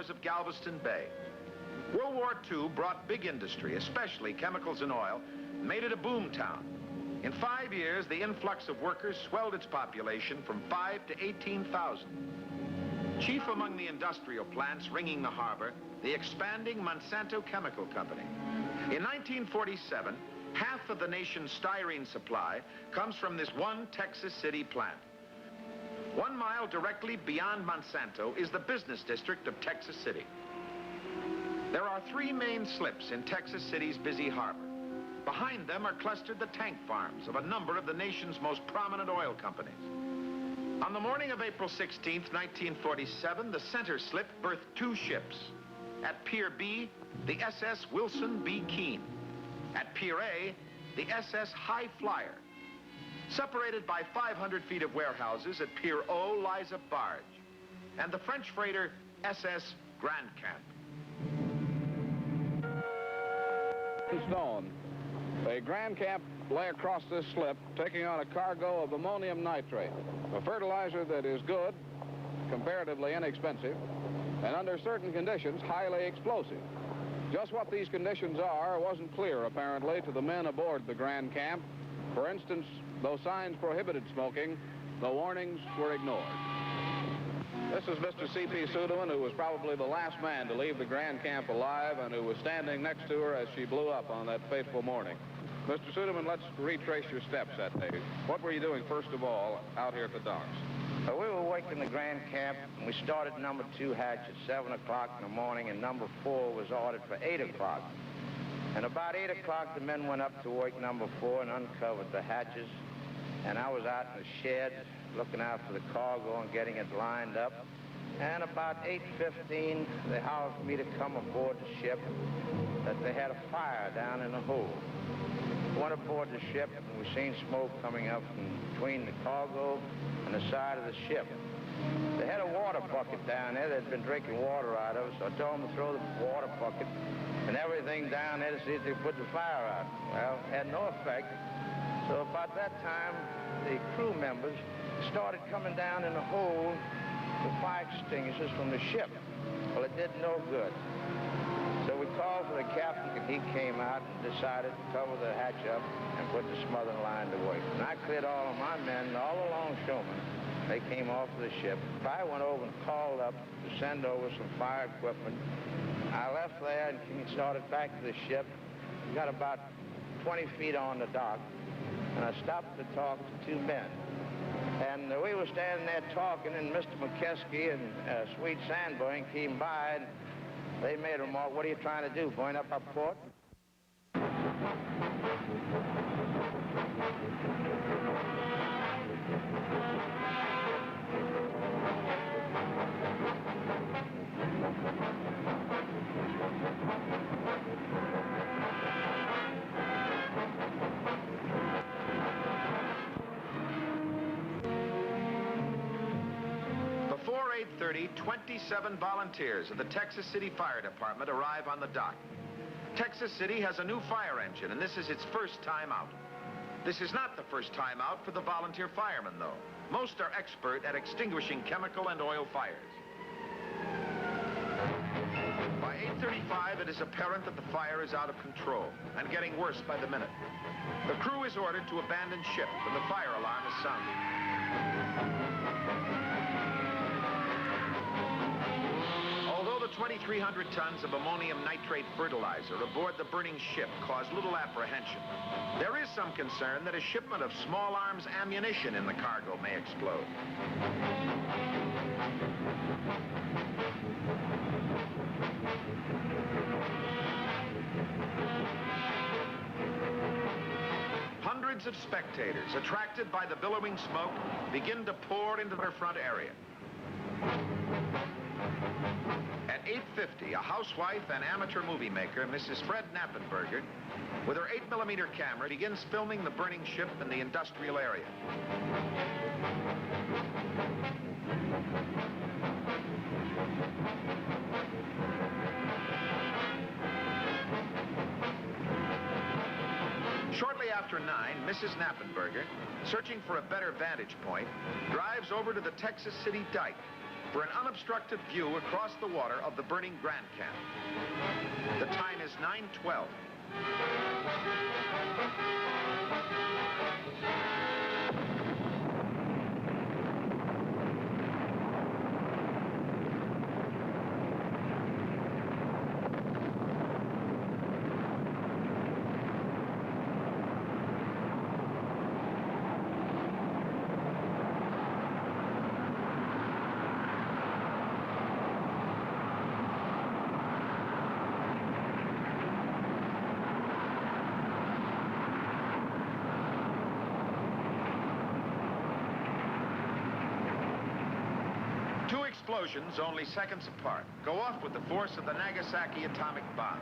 shores of Galveston Bay. World War II brought big industry, especially chemicals and oil, made it a boom town. In 5 years, the influx of workers swelled its population from 5 to 18,000. Chief among the industrial plants ringing the harbor, the expanding Monsanto Chemical Company. In 1947, half of the nation's styrene supply comes from this one Texas City plant. 1 mile directly beyond Monsanto is the business district of Texas City. There are 3 main slips in Texas City's busy harbor. Behind them are clustered the tank farms of a number of the nation's most prominent oil companies. On the morning of April 16, 1947, the center slip berthed 2 ships. At Pier B, the SS Wilson B. Keene. At Pier A, the SS High Flyer. Separated by 500 feet of warehouses, at Pier O lies a barge. And the French freighter SS Grand Camp. Stone. A Grand Camp lay across this slip, taking on a cargo of ammonium nitrate, a fertilizer that is good, comparatively inexpensive, and under certain conditions, highly explosive. Just what these conditions are wasn't clear, apparently, to the men aboard the Grand Camp. For instance, though signs prohibited smoking, the warnings were ignored. This is Mr. C.P. Suderman, who was probably the last man to leave the Grand Camp alive and who was standing next to her as she blew up on that fateful morning. Mr. Suderman, let's retrace your steps that day. What were you doing, first of all, out here at the docks? We were working the Grand Camp, and we started number 2 hatch at 7 o'clock in the morning, and number 4 was ordered for 8 o'clock. And about 8 o'clock, the men went up to work number 4 and uncovered the hatches. And I was out in the shed looking out for the cargo and getting it lined up. And about 8:15, they howled for me to come aboard the ship, that they had a fire down in the hold. Went aboard the ship, and we seen smoke coming up from between the cargo and the side of the ship. They had a water bucket down there. They'd been drinking water out of it, so I told them to throw the water bucket and everything down there to see if they could put the fire out. Well, it had no effect. So about that time, the crew members started coming down in the hold with fire extinguishers from the ship. Well, it did no good. So we called for the captain, and he came out and decided to cover the hatch up and put the smothering line to work. And I cleared all of my men, all the longshoremen. They came off the ship. I went over and called up to send over some fire equipment. I left there and started back to the ship. We got about 20 feet on the dock, and I stopped to talk to 2 men. And we were standing there talking, and Mr. McKeskey and Sweet Sandburn came by, and they made a remark, "What are you trying to do, going up our port?" Before 8:30, 27 volunteers of the Texas City Fire Department arrive on the dock. Texas City has a new fire engine, and this is its first time out. This is not the first time out for the volunteer firemen, though. Most are expert at extinguishing chemical and oil fires. By 8:35, it is apparent that the fire is out of control and getting worse by the minute. The crew is ordered to abandon ship, and the fire alarm is sounded. Although the 2,300 tons of ammonium nitrate fertilizer aboard the burning ship caused little apprehension, there is some concern that a shipment of small arms ammunition in the cargo may explode. Hundreds of spectators, attracted by the billowing smoke, begin to pour into the front area. At 8:50, a housewife and amateur movie maker, Mrs. Fred Knappenberger, with her 8mm camera, begins filming the burning ship in the industrial area. Shortly after 9, Mrs. Knappenberger, searching for a better vantage point, drives over to the Texas City dike for an unobstructed view across the water of the burning Grand Camp. The time is 9:12. Two explosions, only seconds apart, go off with the force of the Nagasaki atomic bomb.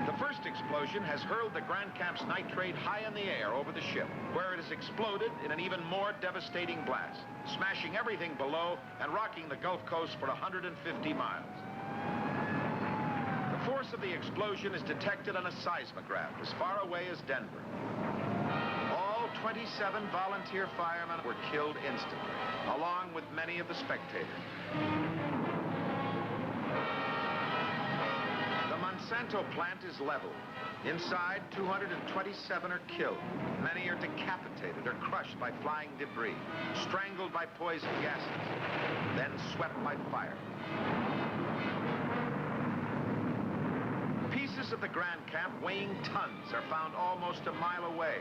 The first explosion has hurled the Grand Camp's nitrate high in the air over the ship, where it has exploded in an even more devastating blast, smashing everything below and rocking the Gulf Coast for 150 miles. The force of the explosion is detected on a seismograph as far away as Denver. All 27 volunteer firemen were killed instantly, along with many of the spectators. The Monsanto plant is leveled. Inside, 227 are killed. Many are decapitated or crushed by flying debris, strangled by poison gases, then swept by fire. Pieces of the Grand Camp weighing tons are found almost a mile away.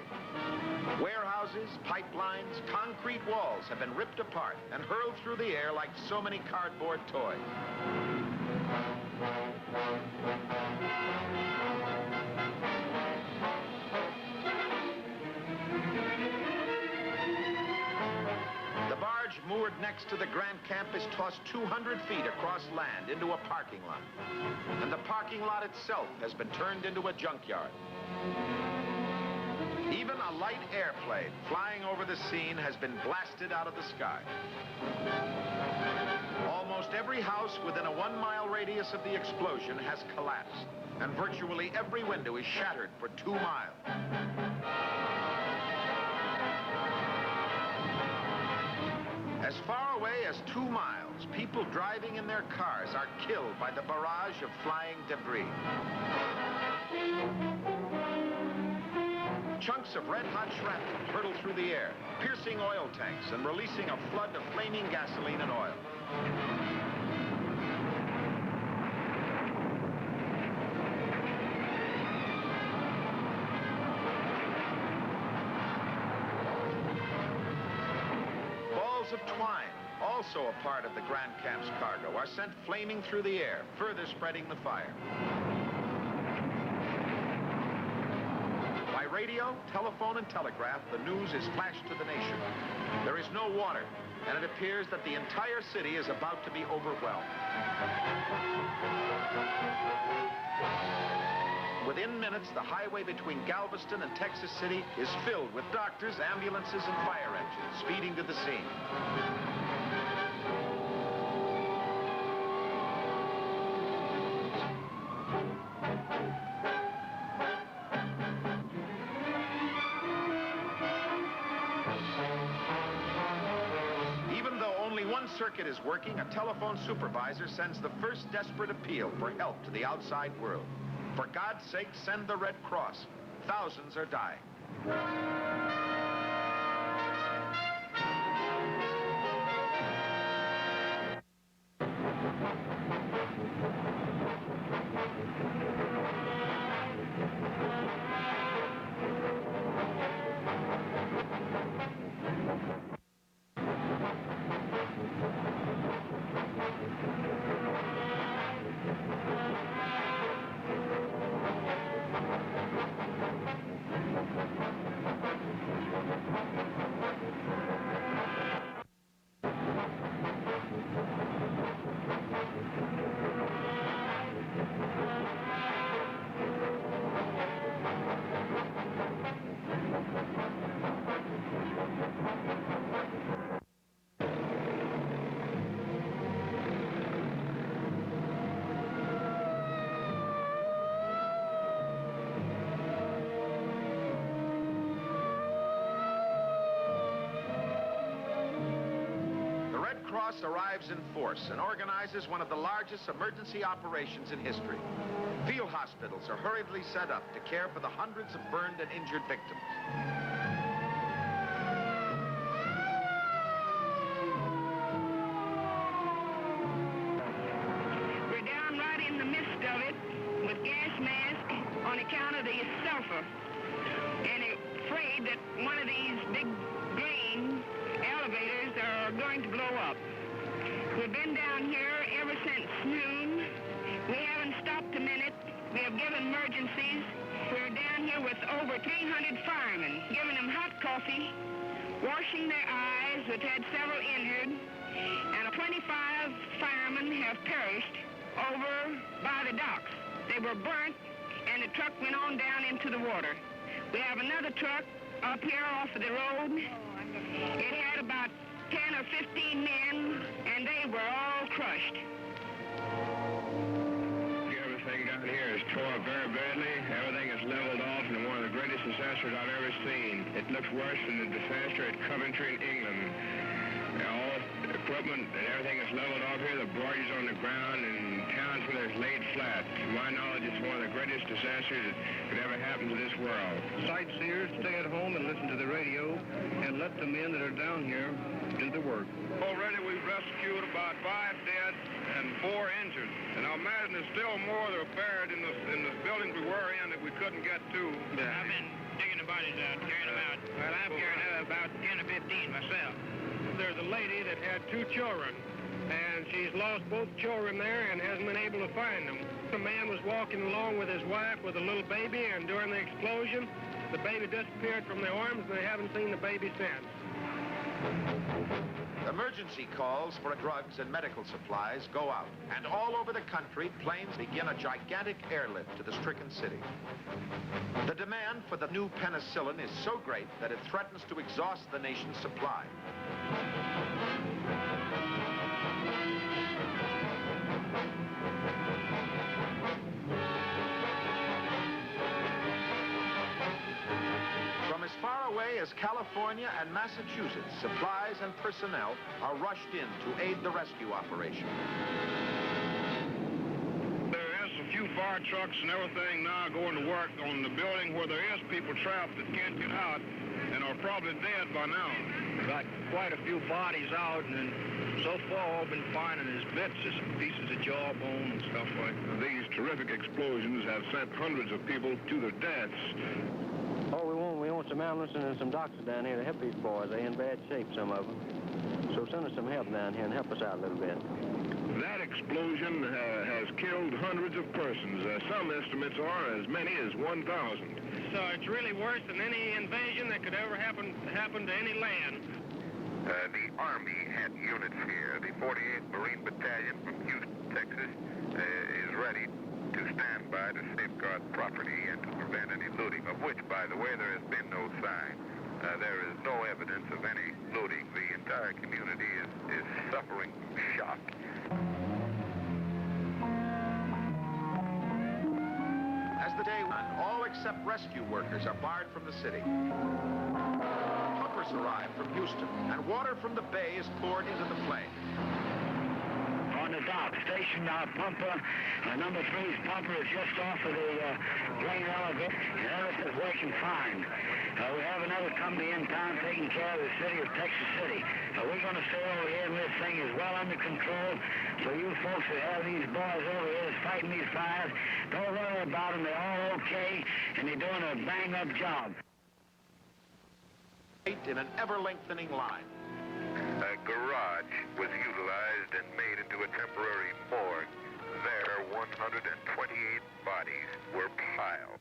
Warehouses, pipelines, concrete walls have been ripped apart and hurled through the air like so many cardboard toys. The barge moored next to the Grand Camp is tossed 200 feet across land into a parking lot. And the parking lot itself has been turned into a junkyard. Even a light airplane flying over the scene has been blasted out of the sky. Almost every house within a 1-mile radius of the explosion has collapsed, and virtually every window is shattered for 2 miles. As far away as 2 miles, people driving in their cars are killed by the barrage of flying debris. Chunks of red-hot shrapnel hurtle through the air, piercing oil tanks and releasing a flood of flaming gasoline and oil. Balls of twine, also a part of the Grand Camp's cargo, are sent flaming through the air, further spreading the fire. By radio, telephone, and telegraph, the news is flashed to the nation. There is no water, and it appears that the entire city is about to be overwhelmed. Within minutes, the highway between Galveston and Texas City is filled with doctors, ambulances, and fire engines speeding to the scene. Circuit is working, a telephone supervisor sends the first desperate appeal for help to the outside world. For God's sake, send the Red Cross. Thousands are dying. Cross arrives in force and organizes one of the largest emergency operations in history. Field hospitals are hurriedly set up to care for the hundreds of burned and injured victims. We're down right in the midst of it with gas masks on account of the sulfur, and afraid that one of these big green elevators are going to blow up. We've been down here ever since noon. We haven't stopped a minute. We have given emergencies. We're down here with over 300 firemen, giving them hot coffee, washing their eyes, which had several injured, and 25 firemen have perished over by the docks. They were burnt, and the truck went on down into the water. We have another truck up here off of the road. It had about 10 or 15 men, and they were all crushed. Everything down here is tore up very badly. Everything is leveled off, and one of the greatest disasters I've ever seen. It looks worse than the disaster at Coventry in England. All the equipment and everything is leveled off here. The barges on the ground and towns where there's laid flat. To my knowledge, it's one of the greatest disasters that could ever happen to this world. Sightseers stay at home and listen to the radio and let the men that are down here do the work. Already we've rescued about 5 dead and 4 injured. And I imagine there's still more that are buried in the buildings we were in that we couldn't get to. I've been digging the bodies out, carrying them out. Well, I've carried about 10 or 15 myself. There's a lady that had 2 children, and she's lost both children there and hasn't been able to find them. The man was walking along with his wife with a little baby, and during the explosion, the baby disappeared from their arms, and they haven't seen the baby since. Emergency calls for drugs and medical supplies go out, and all over the country, planes begin a gigantic airlift to the stricken city. The demand for the new penicillin is so great that it threatens to exhaust the nation's supply. From as far away as California and Massachusetts, supplies and personnel are rushed in to aid the rescue operation. There is a few fire trucks and everything now going to work on the building where there is people trapped that can't get out and are probably dead by now. Got quite a few bodies out, and so far all been finding is bits, just pieces of jawbone and stuff like that. These terrific explosions have sent hundreds of people to their deaths. Oh, we want some ambulance and some doctors down here to help these boys. They're in bad shape, some of them. So send us some help down here and help us out a little bit. That explosion has killed hundreds of persons. Some estimates are as many as 1,000. So it's really worse than any invasion that could ever happen to any land. The Army had units here. The 48th Marine Battalion from Houston, Texas, is ready to stand by to safeguard property and to prevent any looting, of which, by the way, there has been no sign. There is no evidence of any looting. The entire community is suffering shock. As the day went, all except rescue workers are barred from the city. Pumpers arrive from Houston, and water from the bay is poured into the flame. On the dock, station pumper, number 3's pumper is just off of the grain elevator, and everything's working fine. We have another company in town taking care of the city of Texas City. We're going to stay over here, and this thing is well under control. So you folks that have these boys over here that's fighting these fires, don't worry about them. They're all okay, and they're doing a bang-up job. In an ever-lengthening line. A garage was utilized and made into a temporary morgue. There, 128 bodies were piled.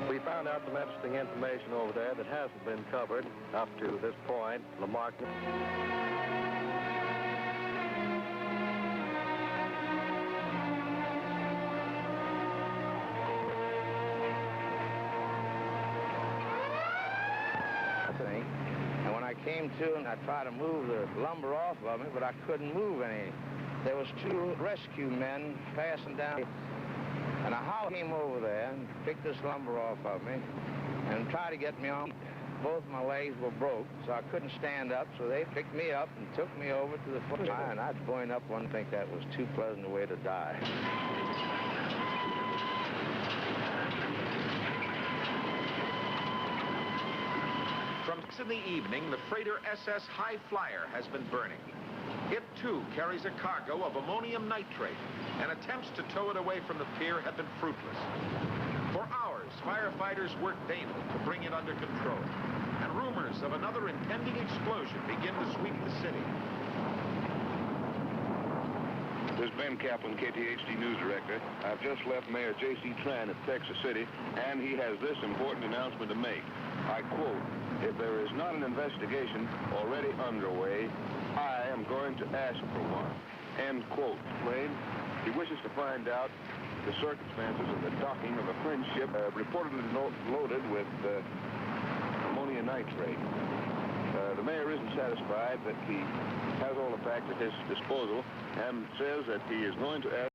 We found out some interesting information over there that hasn't been covered up to this point. Lamarck. And when I came came to, and I tried to move the lumber off of me, but I couldn't move any. There was 2 rescue men passing down, and a house came over there and picked this lumber off of me and tried to get me on. Both my legs were broke, so I couldn't stand up, so they picked me up and took me over to the foot. And I'd point up one think that was too pleasant a way to die. From 6 in the evening, the freighter SS High Flyer has been burning. It, too, carries a cargo of ammonium nitrate, and attempts to tow it away from the pier have been fruitless. For hours, firefighters work daily to bring it under control, and rumors of another impending explosion begin to sweep the city. This is Ben Kaplan, KTHD News Director. I've just left Mayor J.C. Tran at Texas City, and he has this important announcement to make. I quote, "If there is not an investigation already underway, I am going to ask for one." End quote. Wade, he wishes to find out the circumstances of the docking of a French ship reportedly loaded with ammonium nitrate. The mayor isn't satisfied that he has all the facts at his disposal and says that he is going to ask